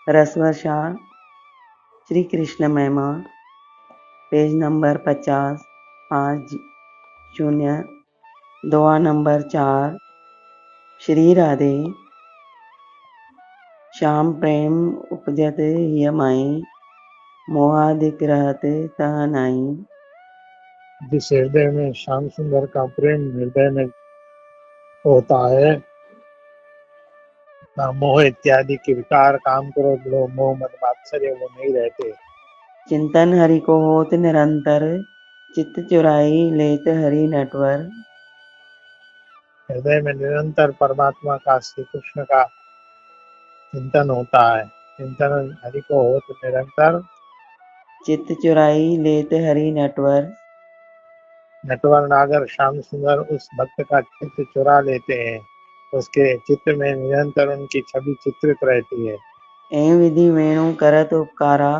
रसवर्षा श्री कृष्ण महिमा page number 50 50 दुआ number 4। Shri Radhe Shyam प्रेम उपजत हिय माई मोहादिक रहत तह नाई। जिस हृदय में श्याम सुंदर का प्रेम हृदय में होता है, ना मोह इत्यादि के विकार, काम, क्रोध, लोभ, मोह, मद, मात्सर्य वो नहीं रहते। चिंतन हरि को होत निरंतर चित्त चुराई लेत हरि नटवर। हृदय में निरंतर परमात्मा का, श्री कृष्ण का चिंतन होता है। चिंतन हरि को होत निरंतर चित्त चुराई लेत हरि नटवर। नटवर नागर श्याम सुंदर उस भक्त का चित्त चुरा लेते हैं। उसके चित्त में निरंतर उनकी छवि चित्रित रहती है। एं विधि वेणु करत उपकारा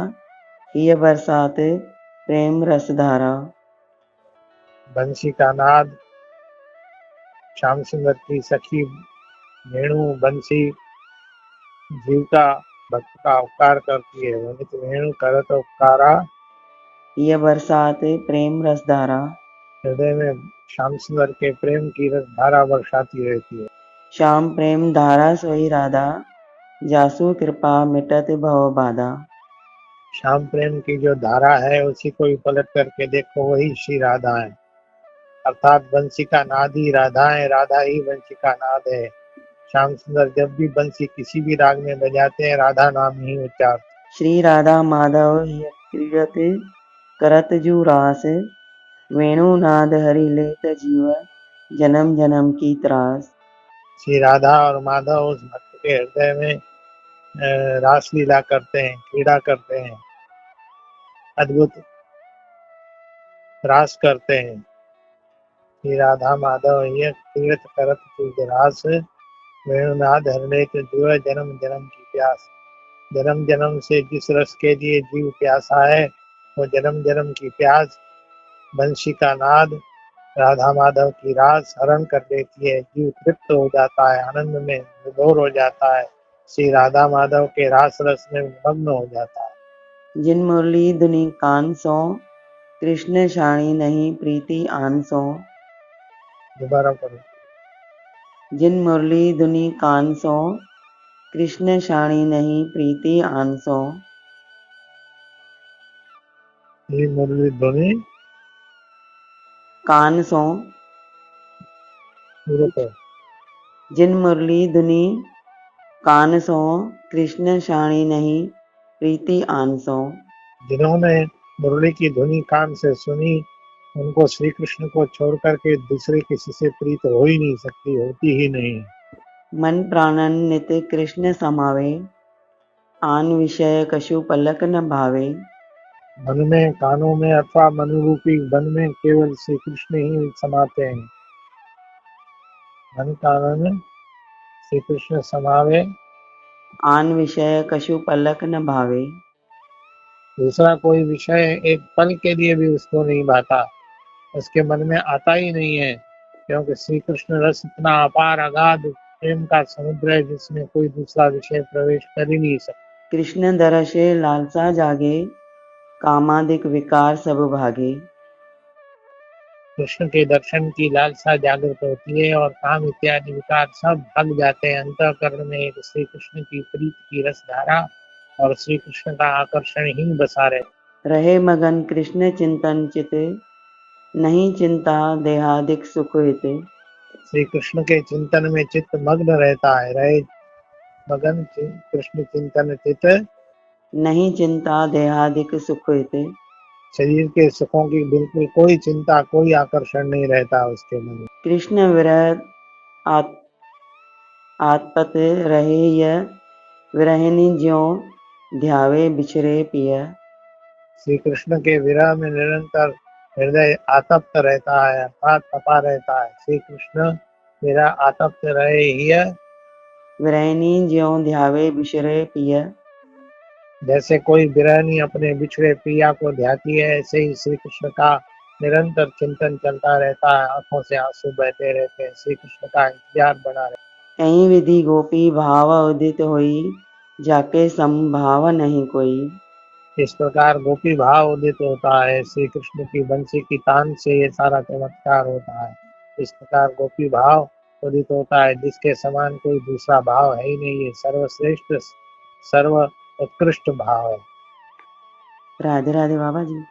हिय बरसात प्रेम रसधारा। बंसी का नाद, श्याम सुंदर की सखी वेणु बंसी जीव का, भक्त का उपकार करती है। वनित वेणु करत उपकारा, हिय बरसात प्रेम रसधारा। हृदय में श्याम सुंदर के प्रेम की रस धारा बरसाती रहती है। श्याम प्रेम धारा सोई राधा जासु कृपा मिटत भव बाधा। श्याम प्रेम की जो धारा है उसी को ही पलट करके देखो, वही श्री राधा है। अर्थात बंसी का नाद ही राधा है, राधा ही बंसी का नाद है। श्याम सुंदर जब भी बंसी किसी भी राग में बजाते हैं, राधा नाम ही उच्चार। श्री राधा माधव हिय क्रीडत करत जू रास वेणु नाद हरि लेत जीव जन्म जन्म की त्रास। श्री राधा और माधव उस भक्त के हृदय में रास लीला करते हैं, क्रीड़ा करते हैं, अद्भुत रास करते हैं। श्री राधा माधव ये तीर्थ करत चूज रास वेणुनाद हरलेत जीव जन्म जन्म की प्यास। जन्म जन्म से जिस रस के लिए जीव प्यासा है, वो जन्म जन्म की प्यास बंशी का नाद, राधा माधव की रास हरण कर देती है। जीव तृप्त हो जाता है, आनंद में विभोर हो जाता है, श्री राधा माधव के रास रस में मग्न हो जाता है। जिन मुरली धुनि कान सो कृष्ण शाणी नहीं प्रीति आन सो। दोबारा करो। जिन मुरली धुनि कान सो कृष्ण शाणी नहीं प्रीति आन सो। ये मुरली ध्वनि कान सो शुरू करो। जिन मुरली धुनि कान सो कृष्ण शाणी नहीं प्रीति आन सो। जिन्होंने मुरली की धुनी कान से सुनी, उनको श्री कृष्ण को छोड़ करके दूसरे किसी से प्रीत हो ही नहीं सकती, होती ही नहीं। मन प्राणन नित कृष्ण समावे आन विषय कछु पलक न भावे। मन में, कानों में अथवा मनुरूपी वन में केवल श्री कृष्ण ही समाते हैं। मन कानन श्री कृष्ण समावे, आन विषय कछु पलक न भावे। दूसरा कोई विषय एक पल के लिए भी उसको नहीं भाता, उसके मन में आता ही नहीं है, क्योंकि श्री कृष्ण रस इतना अपार अगाध प्रेम का समुद्र है जिसमें कोई दूसरा विषय प्रवेश कर ही नहीं सकता। कृष्ण दरसे लालसा जागे कामादिक विकार सब भागे। कृष्ण के दर्शन की लालसा जागृत होती है और काम इत्यादि विकार सब भाग जाते हैं। अंतःकरण में एक श्री कृष्ण की प्रीत की रस धारा और श्री कृष्ण का आकर्षण ही बसा रहे मगन कृष्ण चिंतन चित नहीं चिंता देहादिक सुख हित। श्री कृष्ण के चिंतन में चित्त मग्न रहता है। रहे मगन कृष्ण चिंतन चित्त, नहीं चिंता देहादिक सुख हित। शरीर के सुखों की बिल्कुल कोई चिंता, कोई आकर्षण नहीं रहता उसके मन में। कृष्ण विरह आत्पत रहे यह विरहिनी ज्यों ध्यावे बिछरे पिय। श्री कृष्ण के विरह में निरंतर हृदय आतप्त रहता है, अर्थात तपा रहता है। श्री कृष्ण मेरा आतप्त रहे ही, विरहिनी ज्यों ध्यावे बिछरे पिय। जैसे कोई विरहनी अपने बिछड़े प्रिया को ध्याती है, ऐसे ही श्री कृष्ण का निरंतर चिंतन चलता रहता है। आंखों से आंसू बहते रहते हैं, श्री कृष्ण का इंतजार बना रहता है। कहीं विधि गोपी भाव उदित होई जाके समभाव नहीं कोई। इस प्रकार गोपी भाव उदित होता है। श्री कृष्ण की बंसी की तान से ये सारा चमत्कार होता है। इस प्रकार गोपी भाव उदित होता है, जिसके समान कोई दूसरा भाव है ही नहीं। ये सर्वश्रेष्ठ सर्व उत्कृष्ट भाव है। राधे राधे बाबा जी।